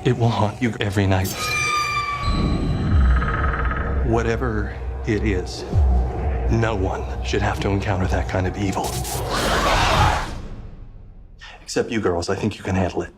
It will haunt you every night. Whatever it is, no one should have to encounter that kind of evil. Except you girls, I think you can handle it.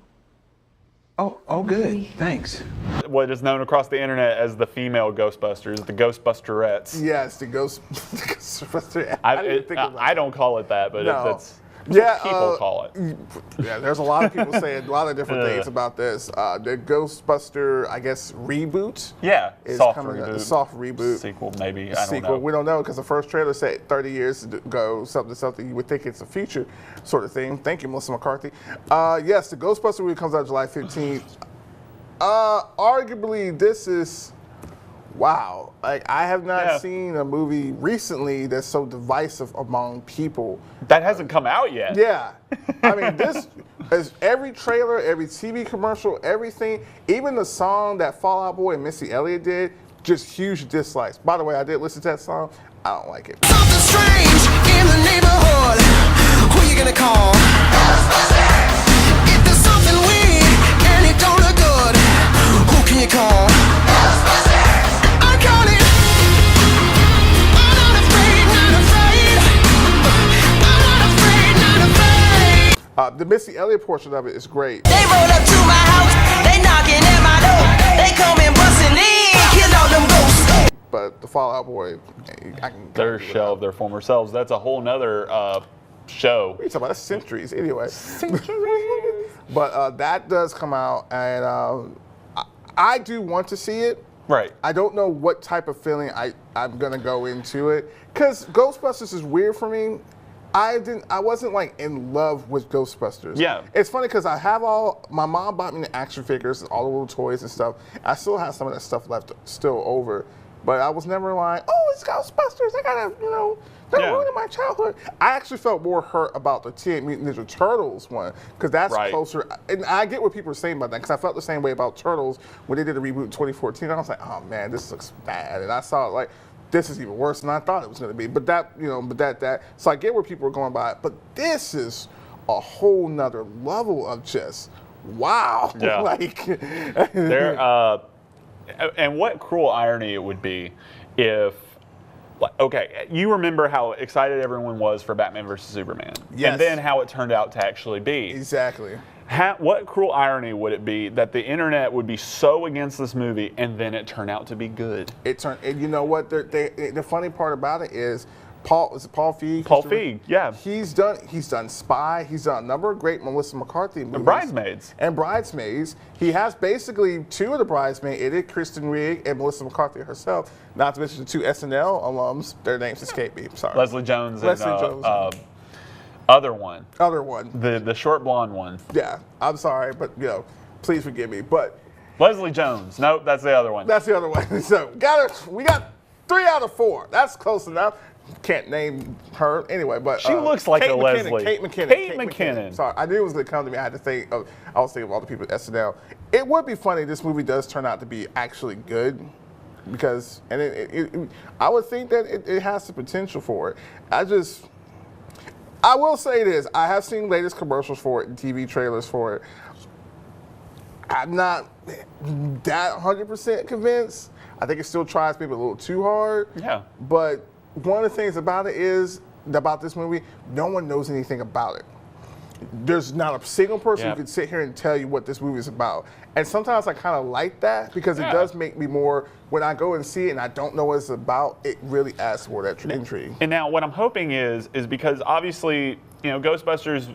Oh, good. Thanks. What is known across the internet as the female Ghostbusters, the Ghostbusterettes. Yes, the Ghostbuster. I don't call it that, but that's what people call it. Yeah, there's a lot of people saying a lot of different things about this. The Ghostbuster, I guess, reboot. Yeah, is soft coming reboot. Soft reboot. Sequel, maybe. I don't know. We don't know because the first trailer said 30 years ago, something. You would think it's a future sort of thing. Thank you, Melissa McCarthy. Yes, the Ghostbuster movie comes out July 15th. Arguably, this is. Wow, like I have not seen a movie recently that's so divisive among people. That hasn't come out yet. Yeah, I mean this is every trailer, every TV commercial, everything, even the song that Fall Out Boy and Missy Elliott did, just huge dislikes. By the way, I did listen to that song. I don't like it. Something strange in the neighborhood. Who you gonna call? If there's something weird and it don't look good, who can you call? The Missy Elliott portion of it is great. They roll up to my house, they knocking at my door, they coming busting in, kill all them ghosts. But the Fall Out Boy, I can. Their shell of their former selves. That's a whole nother show. What are you talking about? That's centuries, anyway. Centuries. But that does come out, and I do want to see it. Right. I don't know what type of feeling I'm gonna go into it, because Ghostbusters is weird for me. I wasn't like in love with Ghostbusters. Yeah. It's funny because my mom bought me the action figures, all the little toys and stuff. I still have some of that stuff left still over, but I was never like, oh, it's Ghostbusters. I gotta, they're ruining my childhood. I actually felt more hurt about the Teenage Mutant Ninja Turtles one, because that's closer. And I get what people are saying about that, because I felt the same way about Turtles when they did the reboot in 2014. I was like, oh man, this looks bad. And I saw it like, this is even worse than I thought it was going to be. But so I get where people are going by it. But this is a whole nother level of just, wow. Yeah. Like, and what cruel irony it would be if, okay, you remember how excited everyone was for Batman vs. Superman. Yes. And then how it turned out to actually be. Exactly. What cruel irony would it be that the internet would be so against this movie and then it turned out to be good? And you know what? The funny part about it is, Paul Feig? Paul Feig, yeah. He's done Spy. He's done a number of great Melissa McCarthy movies. And Bridesmaids. He has basically two of the Bridesmaids in it, Kristen Wiig and Melissa McCarthy herself. Not to mention the two SNL alums. Their names escape me. I'm sorry. Leslie Jones and other one. The short blonde one. Yeah, I'm sorry, but please forgive me. But Leslie Jones. Nope, that's the other one. That's the other one. So we got 3 out of 4. That's close enough. Can't name her anyway, but she looks like Kate a McKinnon, Leslie. Kate McKinnon. Sorry, I knew it was going to come to me. I had to think. I was thinking of all the people at SNL. It would be funny if this movie does turn out to be actually good, because I would think that it has the potential for it. I will say this: I have seen latest commercials for it and TV trailers for it. I'm not that 100% convinced. I think it still tries maybe a little too hard. Yeah. But one of the things about this movie, no one knows anything about it. There's not a single person who can sit here and tell you what this movie is about. And sometimes I kind of like that, because it does make me more, when I go and see it and I don't know what it's about, it really adds more that intrigue. And now what I'm hoping is because obviously, Ghostbusters,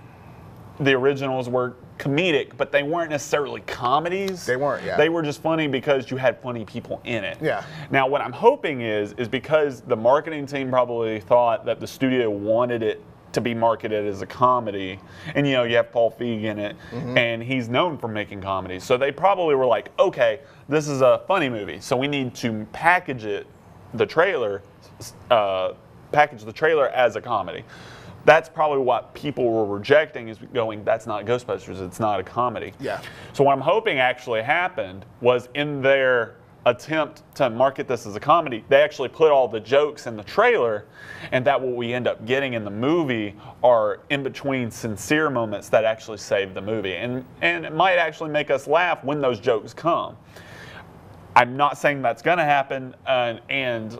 the originals were comedic, but they weren't necessarily comedies. They weren't, yeah. They were just funny because you had funny people in it. Yeah. Now what I'm hoping is because the marketing team probably thought that the studio wanted it to be marketed as a comedy, and you have Paul Feig in it, and he's known for making comedies, so they probably were like, okay, this is a funny movie, so we need to package the trailer as a comedy. That's probably what people were rejecting, is going, that's not Ghostbusters, it's not a comedy. Yeah. So what I'm hoping actually happened was, in their attempt to market this as a comedy, they actually put all the jokes in the trailer, and that what we end up getting in the movie are in between sincere moments that actually save the movie, and it might actually make us laugh when those jokes come. I'm not saying that's going to happen, and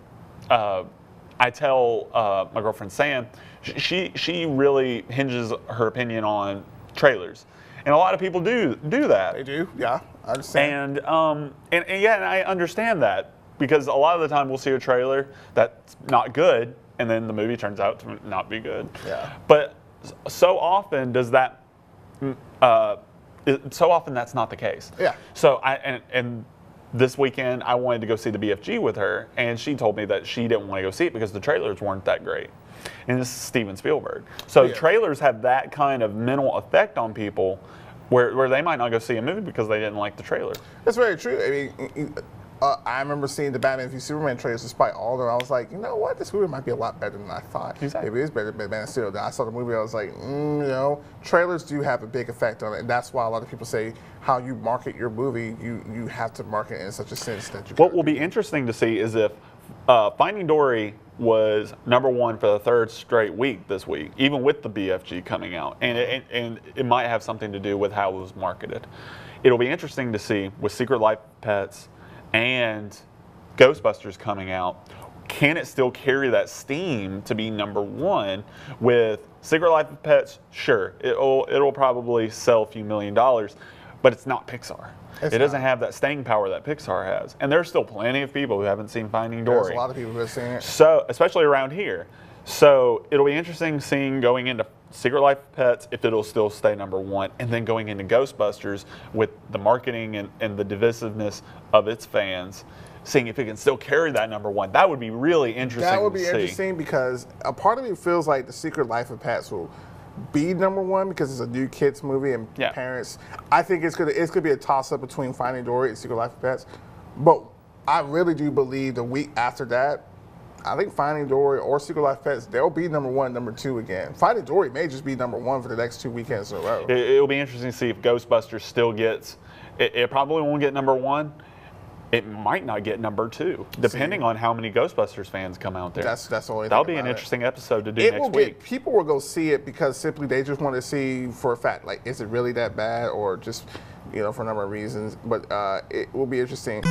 I tell my girlfriend Sam, she really hinges her opinion on trailers, and a lot of people do that. They do, yeah, I understand. And yeah, and I understand that, because a lot of the time we'll see a trailer that's not good, and then the movie turns out to not be good. Yeah. But so often does that. So often that's not the case. Yeah. So and this weekend I wanted to go see the BFG with her, and she told me that she didn't want to go see it because the trailers weren't that great. And this is Steven Spielberg. So Yeah. trailers have that kind of mental effect on people where they might not go see a movie because they didn't like the trailer. That's very true. I mean, I remember seeing the Batman v Superman trailers despite all of them. I was like, you know what, this movie might be a lot better than I thought. Exactly. Maybe it is better than Man of Steel. Then I saw the movie, I was like, you know, trailers do have a big effect on it. And that's why a lot of people say how you market your movie, you have to market in such a sense that you What will be interesting to see is if Finding Dory was #1 for the 3rd straight week this week, even with the BFG coming out, and it might have something to do with how it was marketed. It'll be interesting to see with Secret Life of Pets and Ghostbusters coming out, can it still carry that steam to be #1? With Secret Life of Pets, sure, it'll probably sell a few $1 million, but it's not Pixar. It doesn't have that staying power that Pixar has. And there's still plenty of people who haven't seen Finding Dory. There's a lot of people who have seen it. So, especially around here. So it'll be interesting seeing going into Secret Life of Pets if it'll still stay #1, and then going into Ghostbusters with the marketing and the divisiveness of its fans, seeing if it can still carry that #1. That would be really interesting. That would be to see. interesting because a part of me feels like the Secret Life of Pets will be #1 because it's a new kids movie and Yeah. parents. I think it's gonna be a toss up between Finding Dory and Secret Life of Pets, but I really do believe the week after that, I think Finding Dory or Secret Life of Pets, they'll be #1, #2 again. Finding Dory may just be #1 for the next 2 weekends in a row. It'll be interesting to see if Ghostbusters still gets. It probably won't get #1. It might not get #2, depending on how many Ghostbusters fans come out there. That's the only thing That'll be an about it. interesting episode to do It next will week. get people will go see it because simply they just want to see for a fact, like, is it really that bad, or just, for a number of reasons. But it will be interesting.